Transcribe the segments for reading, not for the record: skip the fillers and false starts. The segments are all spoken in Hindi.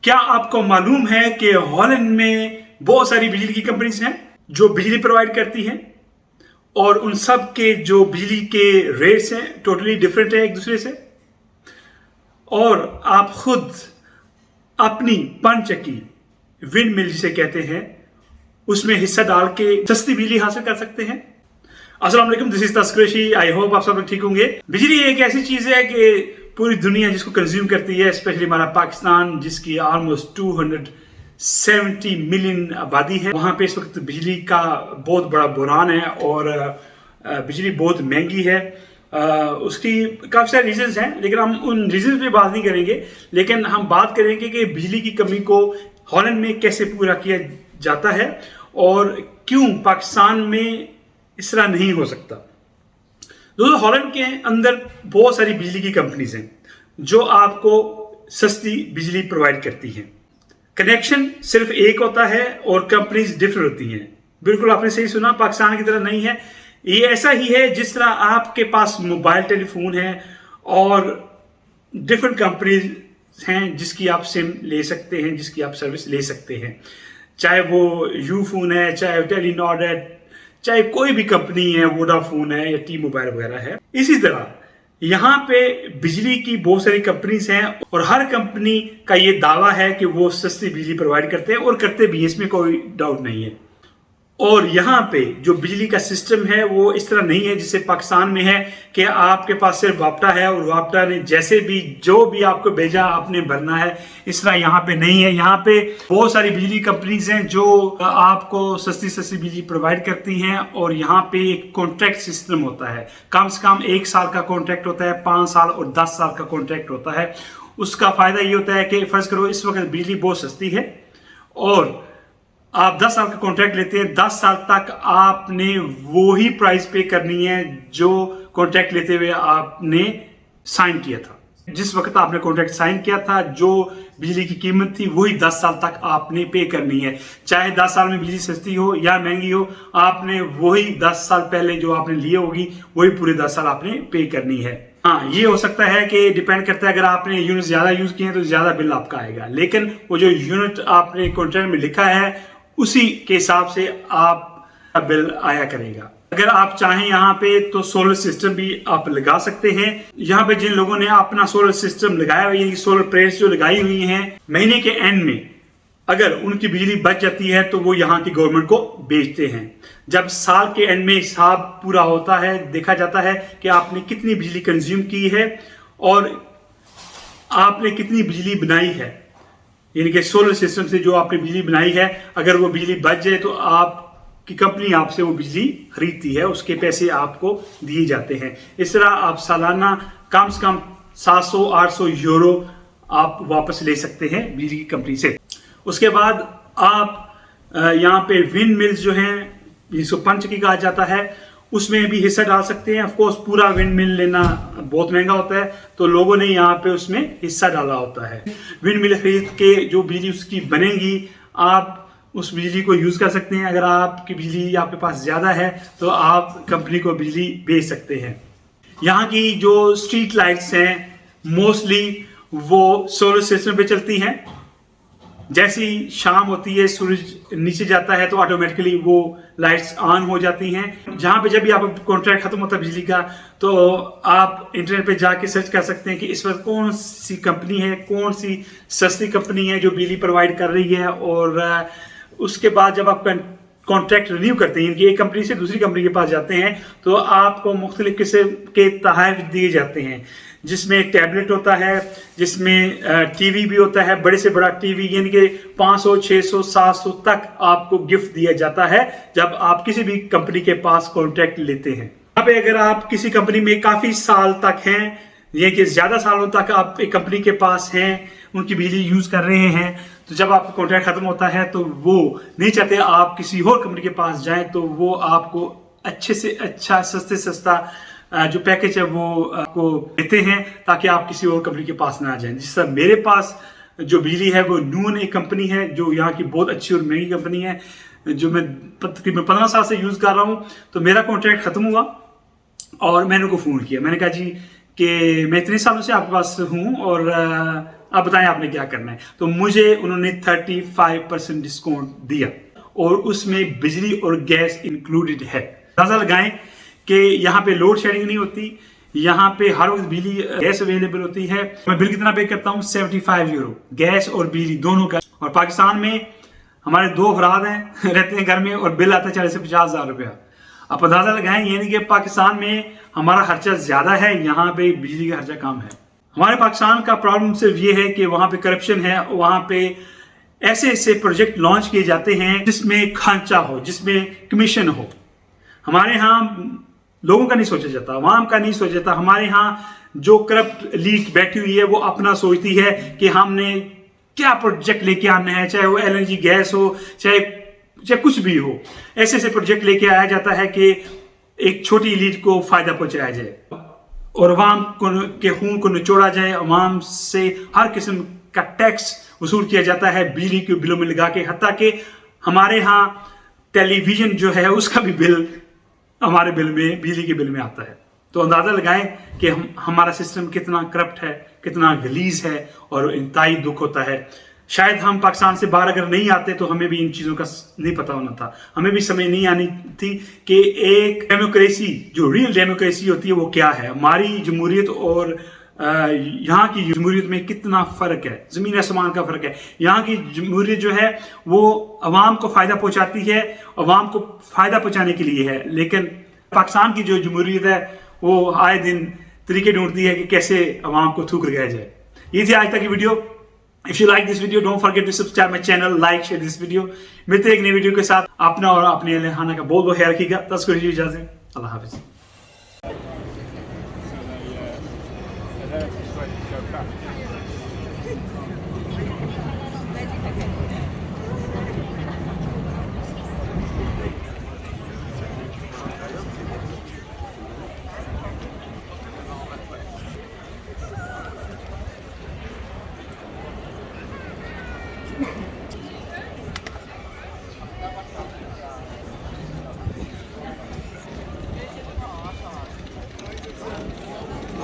क्या आपको मालूम है कि हॉलैंड में बहुत सारी बिजली की कंपनीज हैं जो बिजली प्रोवाइड करती हैं और उन सब के जो बिजली के रेट्स हैं टोटली डिफरेंट है एक दूसरे से। और आप खुद अपनी पंचक्की विंड मिल जिसे कहते हैं उसमें हिस्सा डाल के सस्ती बिजली हासिल कर सकते हैं। अस्सलाम वालेकुम, दिस इज तस्करेशी। आई होप आप सब लोग ठीक होंगे। बिजली एक ऐसी चीज है कि पूरी दुनिया जिसको कंज्यूम करती है, स्पेशली हमारा पाकिस्तान जिसकी ऑलमोस्ट 270 मिलियन आबादी है, वहां पे इस वक्त बिजली का बहुत बड़ा बुरान है और बिजली बहुत महंगी है। उसकी काफ़ी सारे रीजंस हैं, लेकिन हम उन रीजंस पे बात नहीं करेंगे। लेकिन हम बात करेंगे कि बिजली की कमी को हॉलैंड में कैसे पूरा किया जाता है और क्यों पाकिस्तान में इस तरह नहीं हो सकता। दोस्तों, हॉलैंड के अंदर बहुत सारी बिजली की कंपनीज हैं जो आपको सस्ती बिजली प्रोवाइड करती हैं। कनेक्शन सिर्फ एक होता है और कंपनीज डिफरेंट होती हैं। बिल्कुल आपने सही सुना, पाकिस्तान की तरह नहीं है। ये ऐसा ही है जिस तरह आपके पास मोबाइल टेलीफोन है और डिफरेंट कंपनीज हैं जिसकी आप सिम ले सकते हैं, जिसकी आप सर्विस ले सकते हैं, चाहे वो यूफोन है, चाहे टेलीनॉर है, चाहे कोई भी कंपनी है, वोडाफोन है या टी मोबाइल वगैरह है। इसी तरह यहाँ पे बिजली की बहुत सारी कंपनीज हैं और हर कंपनी का ये दावा है कि वो सस्ती बिजली प्रोवाइड करते हैं और करते भी, इसमें कोई डाउट नहीं है। और यहाँ पे जो बिजली का सिस्टम है वो इस तरह नहीं है जैसे पाकिस्तान में है कि आपके पास सिर्फ वापटा है और वापटा ने जैसे भी जो भी आपको भेजा आपने भरना है। इस तरह यहाँ पे नहीं है। यहाँ पे बहुत सारी बिजली कंपनीज हैं जो आपको सस्ती सस्ती बिजली प्रोवाइड करती हैं और यहाँ पे एक कॉन्ट्रैक्ट सिस्टम होता है। कम से कम 1 साल का कॉन्ट्रैक्ट होता है, 5 साल और 10 साल का कॉन्ट्रैक्ट होता है। उसका फायदा ये होता है कि फर्ज करो इस वक्त बिजली बहुत सस्ती है और आप 10 साल का कॉन्ट्रैक्ट लेते हैं। 10 साल तक आपने वो ही प्राइस पे करनी है जो कॉन्ट्रैक्ट लेते हुए आपने साइन किया था। जिस वक्त आपने कॉन्ट्रैक्ट साइन किया था जो बिजली की कीमत थी वही 10 साल तक आपने पे करनी है। चाहे 10 साल में बिजली सस्ती हो या महंगी हो, आपने वही 10 साल पहले जो आपने लिए होगी वही पूरे 10 साल आपने पे करनी है। हाँ, ये हो सकता है कि डिपेंड करता है, अगर आपने यूनिट ज्यादा यूज किए हैं तो ज्यादा बिल आपका आएगा, लेकिन वो जो यूनिट आपने कॉन्ट्रैक्ट में लिखा है उसी के हिसाब से आपका बिल आया करेगा। अगर आप चाहें यहाँ पे तो सोलर सिस्टम भी आप लगा सकते हैं। यहाँ पे जिन लोगों ने अपना सोलर सिस्टम लगाया हुआ है, सोलर प्लेट्स जो लगाई हुई हैं, महीने के एंड में अगर उनकी बिजली बच जाती है तो वो यहाँ की गवर्नमेंट को बेचते हैं। जब साल के एंड में हिसाब पूरा होता है, देखा जाता है कि आपने कितनी बिजली कंज्यूम की है और आपने कितनी बिजली बनाई है। यानी कि सोलर सिस्टम से जो आपने बिजली बनाई है, अगर वो बिजली बच जाए तो आपकी कंपनी आपसे वो बिजली खरीदती है, उसके पैसे आपको दिए जाते हैं। इस तरह आप सालाना कम से कम 700-800 यूरो आप वापस ले सकते हैं बिजली की कंपनी से। उसके बाद आप यहाँ पे विंड मिल्स जो हैं जिसको पंचक्की कहा जाता है उसमें भी हिस्सा डाल सकते हैं। ऑफ कोर्स पूरा विंड मिल लेना बहुत महंगा होता है, तो लोगों ने यहाँ पे उसमें हिस्सा डाला होता है। विंड मिल खरीद के जो बिजली उसकी बनेगी आप उस बिजली को यूज कर सकते हैं। अगर आपकी बिजली आपके पास ज्यादा है तो आप कंपनी को बिजली बेच सकते हैं। यहाँ की जो स्ट्रीट लाइट्स हैं मोस्टली वो सोलर सिस्टम पे चलती हैं। जैसी शाम होती है, सूरज नीचे जाता है तो ऑटोमेटिकली वो लाइट्स ऑन हो जाती हैं। जहां पे जब भी आप कॉन्ट्रैक्ट खत्म होता है बिजली का तो आप इंटरनेट पे जाके सर्च कर सकते हैं कि इस वक्त कौन सी कंपनी है, कौन सी सस्ती कंपनी है जो बिजली प्रोवाइड कर रही है। और उसके बाद जब आप कॉन्ट्रैक्ट रिन्यू करते हैं, एक कंपनी से दूसरी कंपनी के पास जाते हैं, तो आपको मुख्तलिफ किस्म के तोहफे दिए जाते हैं, जिसमें टैबलेट होता है, जिसमें टीवी भी होता है, बड़े से बड़ा टीवी, यानी कि 500, 600, 700 तक आपको गिफ्ट दिया जाता है जब आप किसी भी कंपनी के पास कॉन्ट्रैक्ट लेते हैं। यहाँ पे अगर आप किसी कंपनी में काफी साल तक हैं, ये कि ज्यादा सालों तक आप एक कंपनी के पास हैं, उनकी बिजली यूज कर रहे हैं, तो जब आपका कॉन्ट्रैक्ट खत्म होता है तो वो नहीं चाहते आप किसी और कंपनी के पास जाएं, तो वो आपको अच्छे से अच्छा सस्ते सस्ता जो पैकेज है वो आपको देते हैं ताकि आप किसी और कंपनी के पास ना जाएं। जिस तरह मेरे पास जो बिजली है वो नून एक कंपनी है जो यहाँ की बहुत अच्छी और महंगी कंपनी है, जो मैं तकरीबन 15 साल से यूज कर रहा हूँ। तो मेरा कॉन्ट्रैक्ट खत्म हुआ और मैंने उनको फोन किया, मैंने कहा जी कि मैं इतने सालों से आपके पास हूँ और अब बताएं आपने क्या करना है। तो मुझे उन्होंने 35% डिस्काउंट दिया और उसमें बिजली और गैस इंक्लूडेड है। अंदाजा लगाएं कि यहाँ पे लोड शेडिंग नहीं होती, यहाँ पे हर वक्त बिजली गैस अवेलेबल होती है। मैं बिल कितना पे करता हूँ? 75 यूरो, गैस और बिजली दोनों का। और पाकिस्तान में हमारे 2 अफराद हैं रहते हैं घर में और बिल आता है 40 से 50 हज़ार रुपया। आप अंदाजा लगाएं, यानी कि पाकिस्तान में हमारा खर्चा ज्यादा है, यहाँ पे बिजली का खर्चा कम है। हमारे पाकिस्तान का प्रॉब्लम सिर्फ ये है कि वहां पे करप्शन है, वहां पे ऐसे ऐसे प्रोजेक्ट लॉन्च किए जाते हैं जिसमें खांचा हो, जिसमें कमीशन हो। हमारे यहाँ लोगों का नहीं सोचा जाता, आवाम का नहीं सोचा जाता। हमारे यहाँ जो करप्ट लीग बैठी हुई है वो अपना सोचती है कि हमने क्या प्रोजेक्ट लेके आना है, चाहे वो एलएनजी गैस हो, चाहे कुछ भी हो। ऐसे ऐसे प्रोजेक्ट लेके आया जाता है कि एक छोटी इलीट को फायदा पहुंचाया जाए और अवाम के खून को निचोड़ा जाए, अवाम से हर किस्म का टैक्स वसूल किया जाता है बिजली के बिलों में लगा के। हत्ता कि हमारे यहाँ टेलीविजन जो है उसका भी बिल हमारे बिल में, बिजली के बिल में आता है। तो अंदाजा लगाएं कि हमारा सिस्टम कितना करप्ट है, कितना गलीज है और इंतहाई दुख होता है। शायद हम पाकिस्तान से बाहर अगर नहीं आते तो हमें भी इन चीज़ों का नहीं पता होना था, हमें भी समझ नहीं आनी थी कि एक डेमोक्रेसी, जो रियल डेमोक्रेसी होती है वो क्या है। हमारी जमहूरियत और यहाँ की जमहूरियत में कितना फ़र्क है, ज़मीन आसमान का फ़र्क है। यहाँ की जमहूरियत जो है वो अवाम को फ़ायदा पहुँचाती है, अवाम को फ़ायदा पहुँचाने के लिए है, लेकिन पाकिस्तान की जो जमहूरियत है वो आए दिन तरीके ढूंढती है कि कैसे अवाम को थूक लगाया जाए। ये थी आज तक की video. If you like this video, don't forget to subscribe my channel, like, share this video। मिलते हैं एक नई वीडियो के साथ। अपना और अपने अहल का बहुत बहुत ख्याल रखिएगा। तस्करी की इजाज़त, अल्लाह हाफिज़।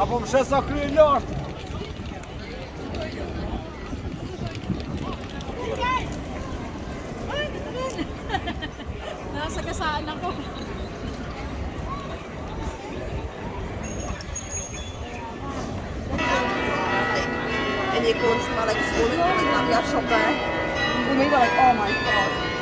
Albo muszę zakryć los. Nasa kasaan ako. En je kon maar like school gaan en dan ja shoppen. Voor mij was like oh my god.